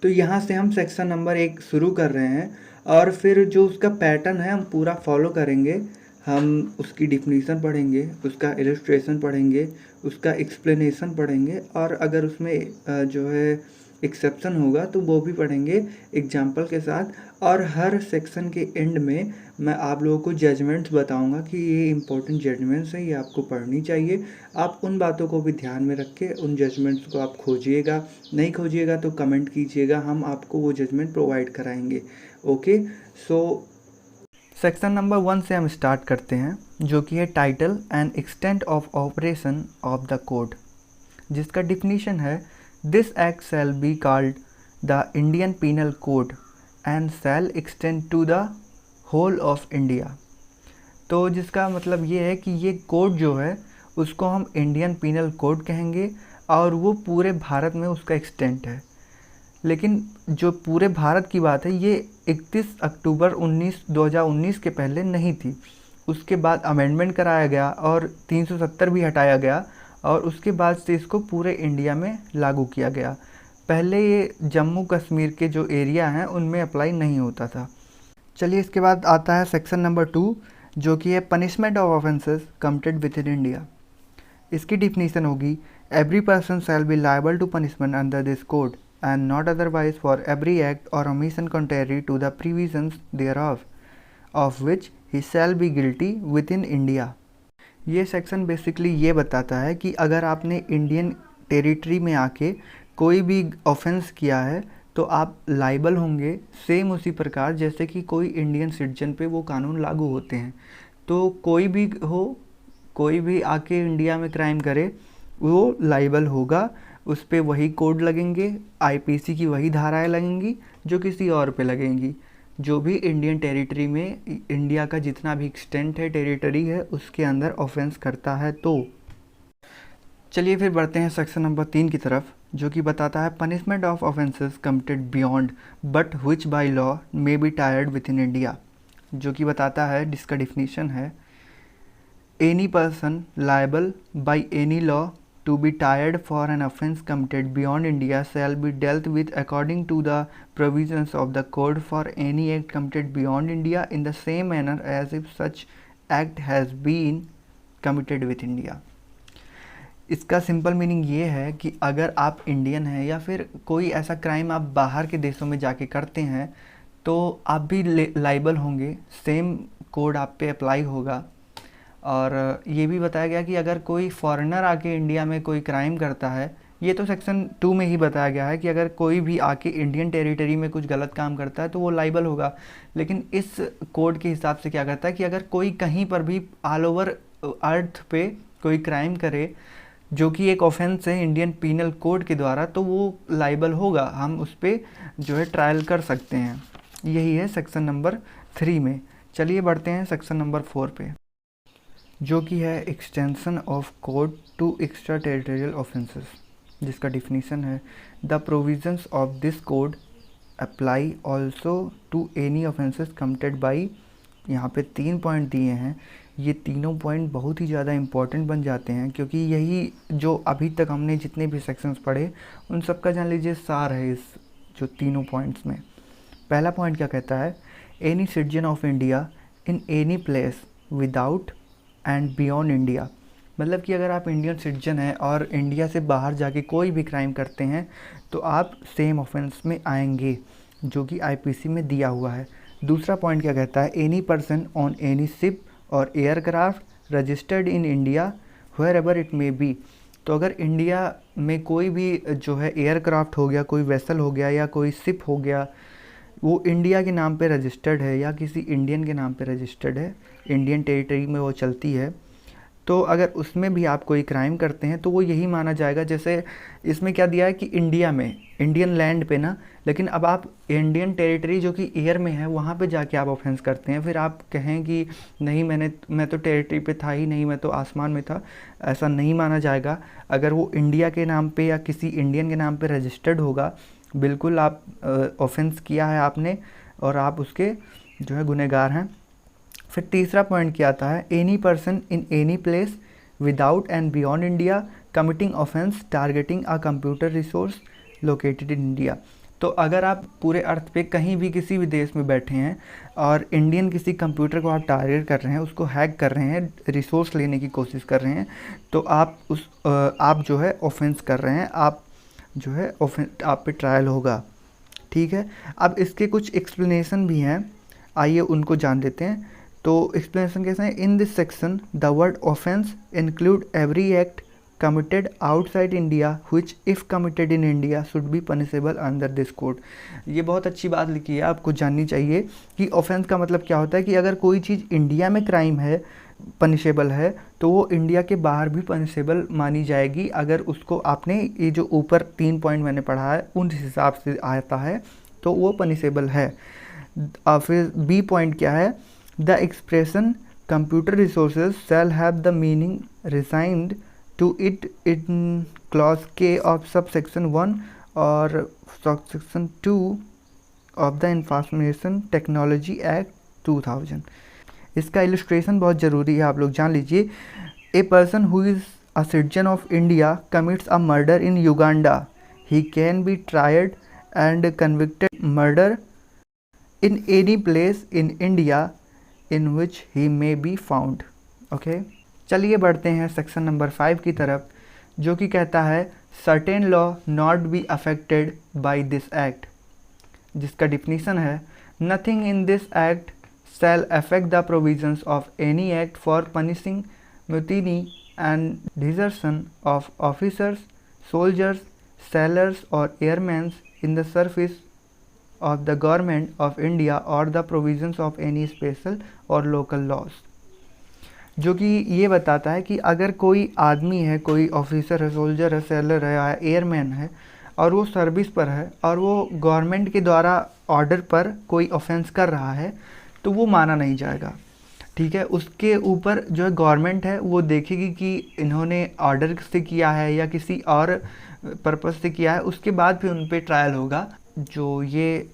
तो यहाँ से हम सेक्शन नंबर 1 शुरू कर रहे हैं और फिर जो उसका पैटर्न है हम पूरा फॉलो करेंगे। हम उसकी डिफिनीशन पढ़ेंगे, उसका इलस्ट्रेशन पढ़ेंगे, उसका एक्सप्लेनेशन पढ़ेंगे और अगर उसमें जो है एक्सेप्शन होगा तो वो भी पढ़ेंगे एग्जाम्पल के साथ। और हर सेक्शन के एंड में मैं आप लोगों को जजमेंट्स बताऊंगा कि ये इंपॉर्टेंट जजमेंट्स हैं, ये आपको पढ़नी चाहिए। आप उन बातों को भी ध्यान में रख के उन जजमेंट्स को आप खोजिएगा, नहीं खोजिएगा तो कमेंट कीजिएगा, हम आपको वो जजमेंट प्रोवाइड कराएंगे। ओके, सो सेक्शन नंबर 1 से हम स्टार्ट करते हैं, जो कि है title and extent of operation of the code, जिसका डिफिनीशन है this act shall be called the Indian penal code and shall extend to the whole of India. तो जिसका मतलब ये है कि ये कोड जो है उसको हम इंडियन पीनल कोड कहेंगे और वो पूरे भारत में उसका एक्सटेंट है। लेकिन जो पूरे भारत की बात है ये 31 अक्टूबर 2019 के पहले नहीं थी। उसके बाद अमेंडमेंट कराया गया और 370 भी हटाया गया और उसके बाद से इसको पूरे इंडिया में लागू किया गया। पहले ये जम्मू कश्मीर के जो एरिया हैं उनमें अप्लाई नहीं होता था। चलिए, इसके बाद आता है सेक्शन नंबर 2, जो कि है punishment of offences committed within India. इसकी डिफिनीशन होगी every person shall be liable to punishment under this code and not otherwise for every act or omission contrary to the provisions thereof, of which he shall be guilty within India। ये section basically ये बताता है कि अगर आपने Indian territory में आके कोई भी ऑफेंस किया है तो आप लाइबल होंगे सेम उसी प्रकार जैसे कि कोई इंडियन सिटीजन पे वो कानून लागू होते हैं। तो कोई भी हो, कोई भी आके इंडिया में क्राइम करे वो लाइबल होगा, उस पर वही कोड लगेंगे, आईपीसी की वही धाराएं लगेंगी जो किसी और पे लगेंगी, जो भी इंडियन टेरिटरी में इंडिया का जितना भी एक्सटेंट है, टेरिटरी है, उसके अंदर ऑफेंस करता है। तो चलिए फिर बढ़ते हैं सेक्शन नंबर 3 की तरफ, जो कि बताता है punishment of offences committed beyond but which by law may be tired with in India. जो कि बताता है, जिसका डिफिनीशन है any person liable by any law to be tried for an offence committed beyond India shall be dealt with according to the provisions of the code for any act committed beyond India in the same manner as if such act has been committed with India। इसका simple meaning ये है कि अगर आप Indian हैं या फिर कोई ऐसा क्राइम आप बाहर के देशों में जाके करते हैं तो आप भी लाइबल होंगे, सेम कोड आप पे अप्लाई होगा। और ये भी बताया गया कि अगर कोई फॉरेनर आके इंडिया में कोई क्राइम करता है, ये तो सेक्शन 2 में ही बताया गया है कि अगर कोई भी आके इंडियन टेरिटरी में कुछ गलत काम करता है तो वो लाइबल होगा। लेकिन इस कोड के हिसाब से क्या करता है कि अगर कोई कहीं पर भी ऑल ओवर अर्थ पे कोई क्राइम करे जो कि एक ऑफेंस है इंडियन पीनल कोड के द्वारा, तो वो लाइबल होगा, हम उस पर जो है ट्रायल कर सकते हैं। यही है सेक्शन नंबर 3 में। चलिए बढ़ते हैं सेक्शन नंबर 4 पे, जो कि है extension of code to extra territorial offences, जिसका डिफिनीशन है the provisions of this code apply also to any offences committed by. यहाँ पे 3 पॉइंट दिए हैं, ये तीनों पॉइंट बहुत ही ज़्यादा इंपॉर्टेंट बन जाते हैं क्योंकि यही जो अभी तक हमने जितने भी सेक्शंस पढ़े उन सब का जान लीजिए सार है इस जो तीनों पॉइंट्स में। पहला पॉइंट क्या कहता है, any citizen of India in any place without and beyond India. मतलब कि अगर आप इंडियन सिटीजन हैं और इंडिया से बाहर जाके कोई भी क्राइम करते हैं तो आप सेम ऑफेंस में आएंगे, जो कि आईपीसी में दिया हुआ है। दूसरा पॉइंट क्या कहता है, any person on any ship और aircraft registered in India wherever it may be. तो अगर इंडिया में कोई भी जो है एयरक्राफ्ट हो गया, कोई वेसल हो गया या कोई शिप हो गया, वो इंडिया के नाम पे रजिस्टर्ड है या किसी इंडियन के नाम पे रजिस्टर्ड है, इंडियन टेरिटरी में वो चलती है, तो अगर उसमें भी आप कोई क्राइम करते हैं तो वो यही माना जाएगा। जैसे इसमें क्या दिया है कि इंडिया में, इंडियन लैंड पे ना, लेकिन अब आप इंडियन टेरिटरी जो कि एयर में है वहाँ पे जाके आप ऑफेंस करते हैं, फिर आप कहें कि नहीं मैं तो टेरिटरी पे था ही नहीं, मैं तो आसमान में था, ऐसा नहीं माना जाएगा। अगर वो इंडिया के नाम पे या किसी इंडियन के नाम पे रजिस्टर्ड होगा, बिल्कुल आप ऑफेंस किया है आपने और आप उसके जो है गुनहगार हैं। फिर तीसरा पॉइंट क्या आता है, any person in any place without and beyond India committing offence targeting a computer resource located in India. तो अगर आप पूरे अर्थ पे कहीं भी किसी भी देश में बैठे हैं और इंडियन किसी कंप्यूटर को आप टारगेट कर रहे हैं, उसको हैक कर रहे हैं, रिसोर्स लेने की कोशिश कर रहे हैं, तो आप जो है ऑफेंस कर रहे हैं, आप जो है आप पे ट्रायल होगा। ठीक है, अब इसके कुछ एक्सप्लेनेशन भी हैं, आइए उनको जान लेते हैं। तो एक्सप्लेनेशन कैसे हैं? In this section the word offence include every act committed outside India which if committed in India should be punishable under this code। ये बहुत अच्छी बात लिखी है, आपको जाननी चाहिए कि ऑफेंस का मतलब क्या होता है कि अगर कोई चीज़ इंडिया में क्राइम है, पनिशेबल है, तो वो इंडिया के बाहर भी पनिशेबल मानी जाएगी अगर उसको आपने ये जो ऊपर 3 पॉइंट मैंने पढ़ा है उन हिसाब से आता है तो वो पनिशेबल है। फिर बी पॉइंट क्या है? The expression computer resources shall have the meaning assigned to it in clause K of subsection 1 or subsection 2 of the Information Technology Act 2000। इसका इलस्ट्रेशन बहुत ज़रूरी है, आप लोग जान लीजिए। A person who is a citizen of India commits a murder in Uganda, he can be tried and convicted murder in any place in India in which he may be found. Okay, चलिए बढ़ते हैं section number 5 की तरफ, जो कि कहता है certain law not be affected by this act, जिसका डिफिनीसन है nothing in this act shall affect the provisions of any act for punishing mutiny and desertion of officers, soldiers, sailors और airmen in the service of the government of India और the provisions of any special और local laws. जो कि ये बताता है कि अगर कोई आदमी है, कोई ऑफिसर है, सोल्जर है, सेलर है, एयरमैन है और वो सर्विस पर है और वो गवर्नमेंट के द्वारा ऑर्डर पर कोई ऑफेंस कर रहा है तो वो माना नहीं जाएगा। ठीक है, उसके ऊपर जो है गवर्नमेंट है वो देखेगी कि इन्होंने ऑर्डर से किया है या किसी और पर्पस से किया है, उसके बाद फिर उन पर ट्रायल होगा। जो ये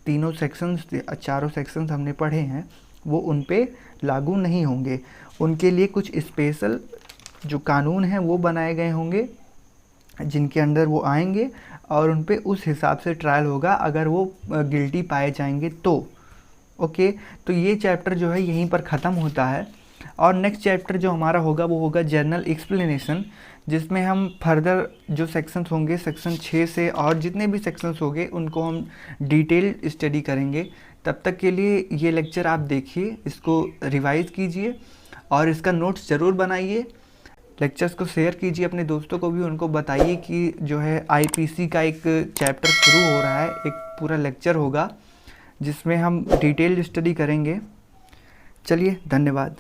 तीनों सेक्शंस, चारों सेक्शंस हमने पढ़े हैं वो उन पे लागू नहीं होंगे, उनके लिए कुछ स्पेशल जो कानून हैं वो बनाए गए होंगे जिनके अंडर वो आएंगे और उन पे उस हिसाब से ट्रायल होगा अगर वो गिल्टी पाए जाएंगे तो। ओके, तो ये चैप्टर जो है यहीं पर ख़त्म होता है और नेक्स्ट चैप्टर जो हमारा होगा वो होगा जर्नल एक्सप्लेनेशन, जिसमें हम फर्दर जो सेक्शंस होंगे सेक्शन 6 से और जितने भी सेक्शंस होंगे उनको हम डिटेल स्टडी करेंगे। तब तक के लिए ये लेक्चर आप देखिए, इसको रिवाइज कीजिए और इसका नोट्स ज़रूर बनाइए। लेक्चर्स को शेयर कीजिए अपने दोस्तों को भी, उनको बताइए कि जो है आईपीसी का एक चैप्टर शुरू हो रहा है, एक पूरा लेक्चर होगा जिसमें हम डिटेल स्टडी करेंगे। चलिए, धन्यवाद।